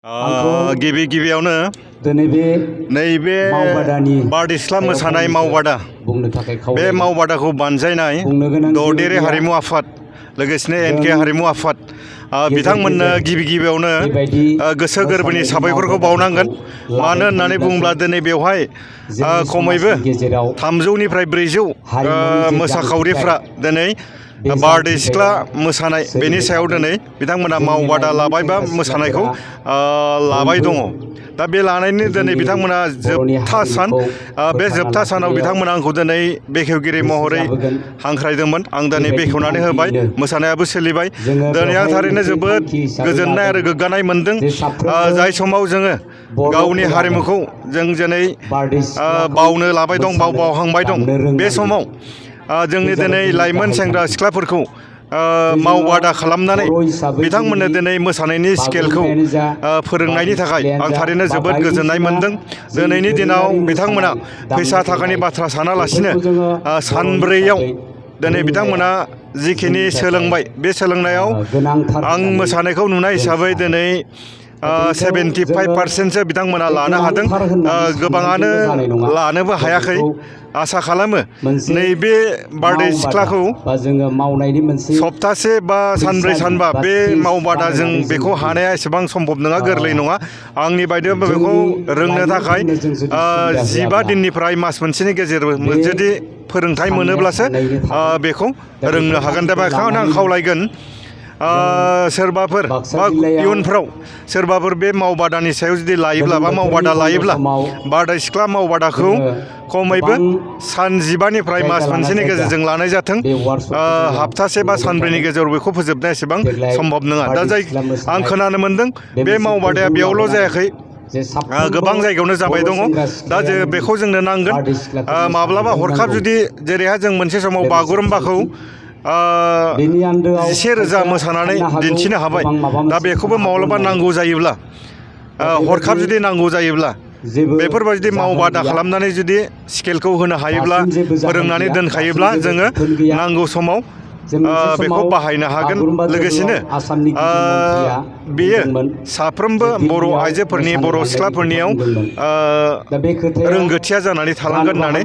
गिबि गिबियावनो नैबे बारदै सिख्ला मोसानाय मावबादा बे मावबादाखौ बानजायनाय ददेरे हारिमु आफाद लोगोसेनो एनके हारिमु आफाद बिथांमोननो गिबि गिबियावनो गोसो गोरबोनि साबायखरखौ बावनांगोन। मानो होननानै बुङोब्ला दिनै बेवहाय खमैबो 300निफ्राय 400 मोसाखावरिफ्रा दिनै बारदै सिख्ला मोसानाय बेनि सायाव दिनै बिथांमोना मावबादा लाबाय बा मोसानायखौ लाबाय दङ। दा बे लानायनि दिनै बिथांमोना जोबथा सान बे जोबथा सानाव बिथांमोना आंखौ दिनै बेखेवगिरि महरै हांख्रायदोंमोन। आं दिनै बेखेवनानै होबाय, मोसानायाबो सोलिबाय। दिनै आं थारैनो जोबोद गोजोननाय आरो गोग्गानाय मोनदों। जाय समाव जोङो गावनि हारिमुखौ जों दिनै बावनो लाबाय दं, बावहांबाय दं, बे समाव जोंनि दिनै लाइमोन सेंग्रा सिख्लाफोरखौ मावबादा खालामनानै बिथांमोननो दिनै मोसानायनि स्केलखौ फोरोंनायनि थाखाय आं थारैनो जोबोद गोजोननाय मोनदों। दिनैनि दिनाव बिथांमोना फैसा थाखानि बाथ्रा सानालासिनो सानब्रैयाव दिनै बिथांमोना जिखिनि सोलोंबाय बे सोलोंनायाव आं मोसानायखौ नुनाय हिसाबै दिनै 75% बिथांमोना लानो हादों। गोबाङानो लानोबो हायाखै। आसा खालामो नैबे बारदै सिख्लाखौ सप्तासे बा सानब्रै सानबा बे मावबादा जों बेखौ हानाया एसेबां सम्भब नङा, गोरलै नङा। आंनि बायदिब्ला बेखौ रोंनो थाखाय 15 दिननिफ्राय मास मोनसेनि गेजेराव जुदि फोरोंथाय मोनोब्लासो बेखौ रोंनो हागोन। दा बेखायनो आं खावलायगोन सोरबाफोर बा इयुनफ्राव सोरबाफोर बे मावबादानि सायाव जुदि लायोब्ला बा मावबादा लायोब्ला बारदै सिख्ला मावबादाखौ खमैबो सान 15निफ्राय मास मोनसेनि गेजेरजों लानाय जाथों। हप्तासे बा सानब्रैनि गेजेराव बेखौ फोजोबनाया एसेबां सम्भब नङा। दा आं खोनानो मोनदों बे मावबादाया बेयावल' जायाखै, गोबां जायगायावनो जाबाय दङ। दा बेखौ जोंनो नांगोन। माब्लाबा हरखाब जुदि जेरैहाय जों मोनसे समाव बागुरुम्बाखौ 11,000 मोसानानै दिन्थिनो हाबाय। दा बेखौबो माब्लाबा नांगौ जायोब्ला, हरखाब जुदि नांगौ जायोब्ला, बेफोरबायदि मावबादा खालामनानै जुदि स्केलखौ होनो हायोब्ला, फोरोंनानै दोनखायोब्ला जोङो नांगौ समाव बेखौ बाहायनो हागोन। लोगोसेनो बेयो साफ्रोमबो बर' आइजोफोरनि, बर' सिख्लाफोरनियाव रोंगोथिया जानानै थालांगोन होननानै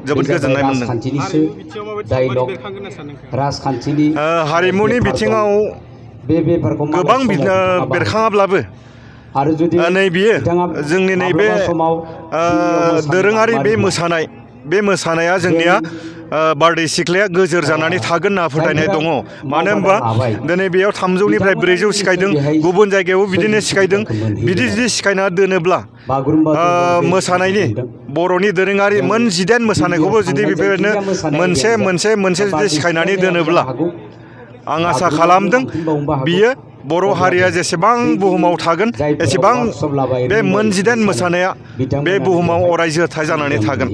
जोबोद गोजोननाय मोनदों। हारिमुनि बिथिङाव गोबां बेरखाङाब्लाबो नैबेयो जोंनि नैबे दोरोङारि बे मोसानाया जोंनिया बारदै सिख्लाया गोजोर जानानै थागोन होनना फोथायनाय दङ। मानो होनबा दिनै बेयाव 300निफ्राय 400 सिखायदों, गुबुन जायगायावबो बिदिनो सिखायदों। बिदि जुदि सिखायना दोनोब्ला मोसानायनि बर'नि दोरोङारि मोन 19 मोसानायखौबो जुदि बेफोरनो मोनसे जुदि सिखायनानै दोनोब्ला आं आसा खालामदों बियो बर' हारिया जेसेबां बुहुमाव थागोन एसेबां बे मोन 19 मोसानाया बे बुहुमाव अराय जोरथाय जानानै थागोन।